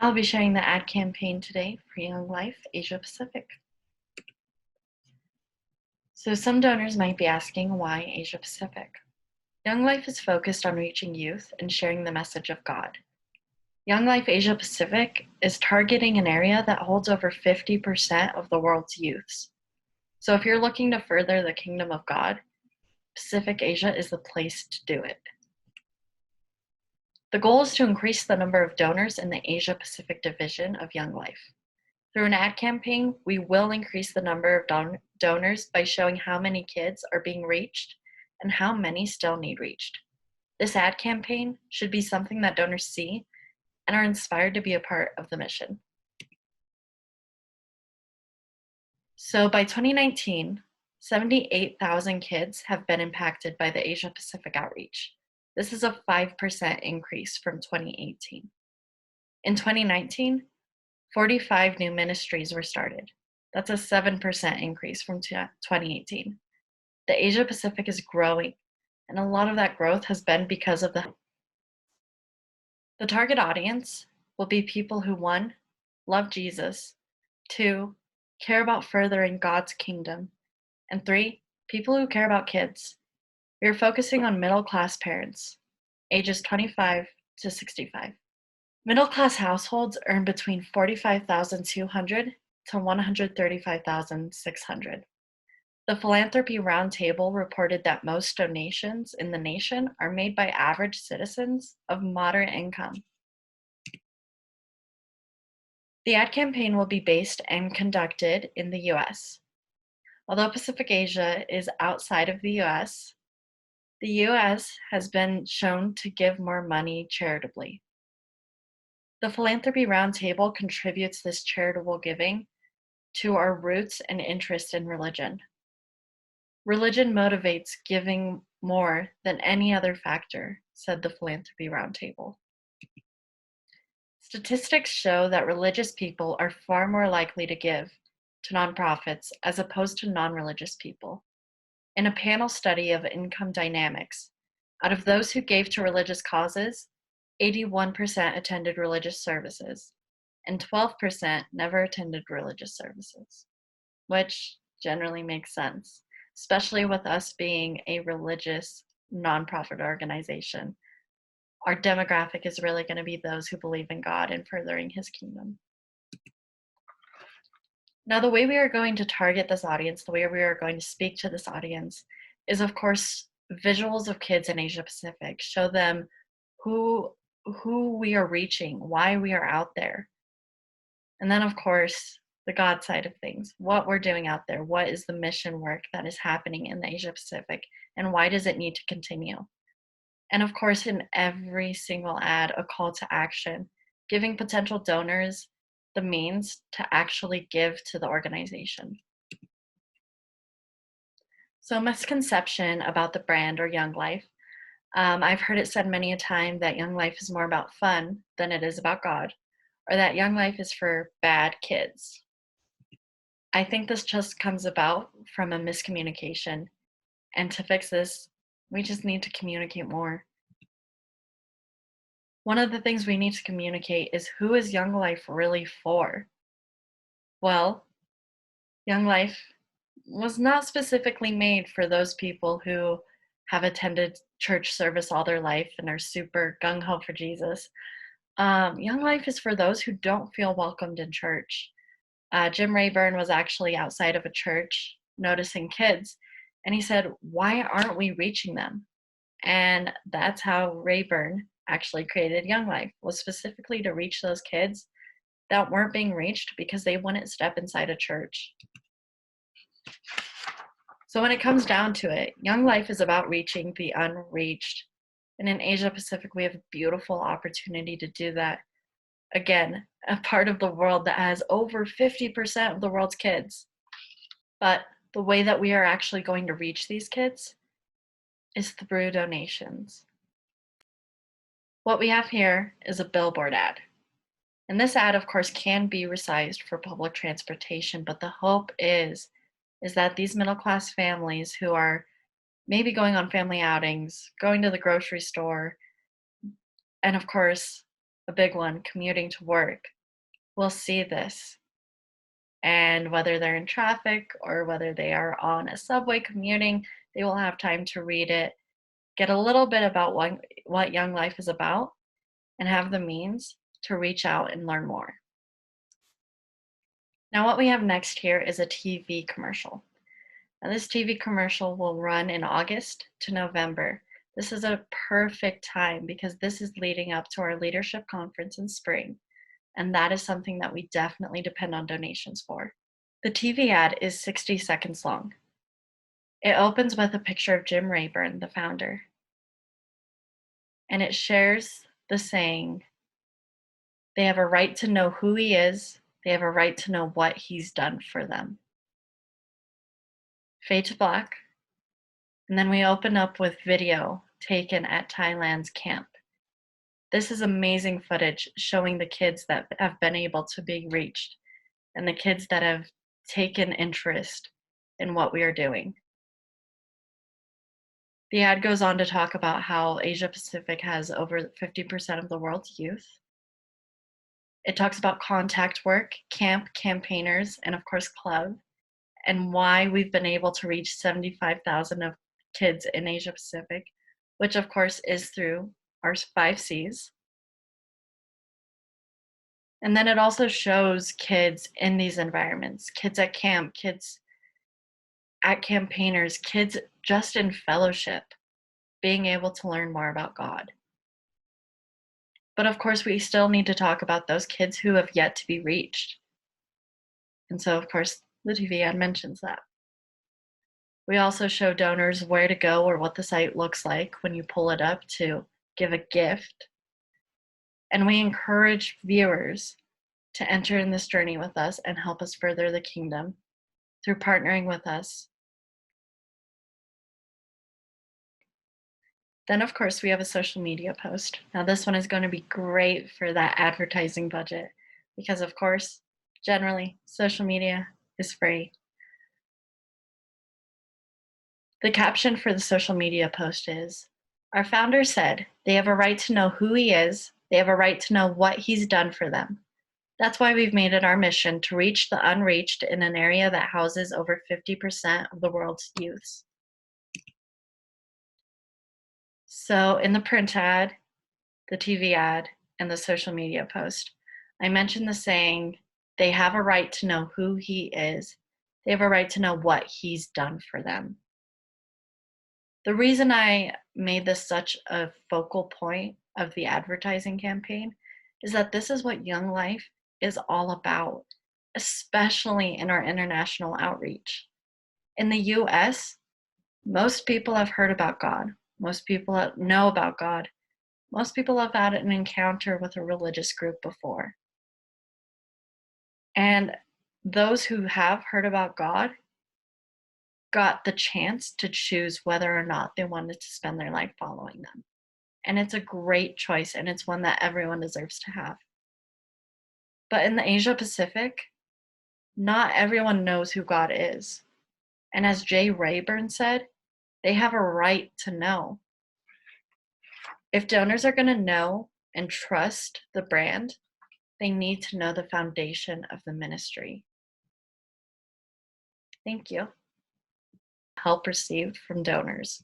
I'll be sharing the ad campaign today for Young Life Asia Pacific. So some donors might be asking why Asia Pacific. Young Life is focused on reaching youth and sharing the message of God. Young Life Asia Pacific is targeting an area that holds over 50% of the world's youths. So if you're looking to further the kingdom of God, Pacific Asia is the place to do it. The goal is to increase the number of donors in the Asia Pacific division of Young Life. Through an ad campaign, we will increase the number of donors by showing how many kids are being reached and how many still need reached. This ad campaign should be something that donors see and are inspired to be a part of the mission. So by 2019, 78,000 kids have been impacted by the Asia Pacific outreach. This is a 5% increase from 2018. In 2019, 45 new ministries were started. That's a 7% increase from 2018. The Asia Pacific is growing, and a lot of that growth has been because of the target audience will be people who, 1, love Jesus, 2, care about furthering God's kingdom, and 3, people who care about kids. We are focusing on middle-class parents, ages 25 to 65. Middle-class households earn between $45,200 to $135,600. The Philanthropy Roundtable reported that most donations in the nation are made by average citizens of moderate income. The ad campaign will be based and conducted in the US. Although Pacific Asia is outside of the US has been shown to give more money charitably. The Philanthropy Roundtable contributes this charitable giving to our roots and interest in religion. Religion motivates giving more than any other factor, said the Philanthropy Roundtable. Statistics show that religious people are far more likely to give to nonprofits as opposed to non-religious people. In a panel study of income dynamics, out of those who gave to religious causes, 81% attended religious services, and 12% never attended religious services, which generally makes sense, especially with us being a religious nonprofit organization. Our demographic is really going to be those who believe in God and furthering His kingdom. Now, the way we are going to target this audience, the way we are going to speak to this audience is, of course, visuals of kids in Asia Pacific. Show them who we are reaching, why we are out there. And then, of course, the God side of things, what we're doing out there, what is the mission work that is happening in the Asia Pacific, and why does it need to continue? And of course, in every single ad, a call to action, giving potential donors the means to actually give to the organization. So, misconception about the brand or Young Life. I've heard it said many a time that Young Life is more about fun than it is about God, or that Young Life is for bad kids. I think this just comes about from a miscommunication, and to fix this, we just need to communicate more. One of the things we need to communicate is, who is Young Life really for? Well, Young Life was not specifically made for those people who have attended church service all their life and are super gung-ho for Jesus. Young Life is for those who don't feel welcomed in church. Jim Rayburn was actually outside of a church noticing kids, and he said, why aren't we reaching them? And that's how Rayburn actually created Young Life, was specifically to reach those kids that weren't being reached because they wouldn't step inside a church. So when it comes down to it, Young Life is about reaching the unreached. And in Asia Pacific, we have a beautiful opportunity to do that. Again, a part of the world that has over 50% of the world's kids. But the way that we are actually going to reach these kids is through donations. What we have here is a billboard ad. And this ad, of course, can be resized for public transportation, but the hope is that these middle-class families who are maybe going on family outings, going to the grocery store, and of course, a big one, commuting to work, will see this. And whether they're in traffic or whether they are on a subway commuting, they will have time to read it, get a little bit about what Young Life is about, and have the means to reach out and learn more. Now, what we have next here is a TV commercial. Now, this TV commercial will run in August to November. This is a perfect time because this is leading up to our leadership conference in spring, and that is something that we definitely depend on donations for. The TV ad is 60 seconds long. It opens with a picture of Jim Rayburn, the founder, and it shares the saying, they have a right to know who he is, they have a right to know what he's done for them. Fade to black, and then we open up with video taken at Thailand's camp. This is amazing footage showing the kids that have been able to be reached and the kids that have taken interest in what we are doing. The ad goes on to talk about how Asia Pacific has over 50% of the world's youth. It talks about contact work, camp, campaigners, and of course, club, and why we've been able to reach 75,000 of kids in Asia Pacific, which of course is through our 5Cs. And then it also shows kids in these environments, kids at camp, kids at campaigners, kids just in fellowship, being able to learn more about God. But of course, we still need to talk about those kids who have yet to be reached. And so, of course, the TV ad mentions that. We also show donors where to go or what the site looks like when you pull it up to give a gift. And we encourage viewers to enter in this journey with us and help us further the kingdom through partnering with us. Then, of course, we have a social media post. Now, this one is going to be great for that advertising budget because, of course, generally, social media is free. The caption for the social media post is, our founder said they have a right to know who he is, they have a right to know what he's done for them. That's why we've made it our mission to reach the unreached in an area that houses over 50% of the world's youths. So in the print ad, the TV ad, and the social media post, I mentioned the saying, they have a right to know who he is, they have a right to know what he's done for them. The reason I made this such a focal point of the advertising campaign is that this is what Young Life is all about, especially in our international outreach. In the US, most people have heard about God. Most people know about God. Most people have had an encounter with a religious group before. And those who have heard about God got the chance to choose whether or not they wanted to spend their life following them. And it's a great choice, and it's one that everyone deserves to have. But in the Asia Pacific, not everyone knows who God is. And as Jay Rayburn said, they have a right to know. If donors are going to know and trust the brand, they need to know the foundation of the ministry. Thank you. Help received from donors.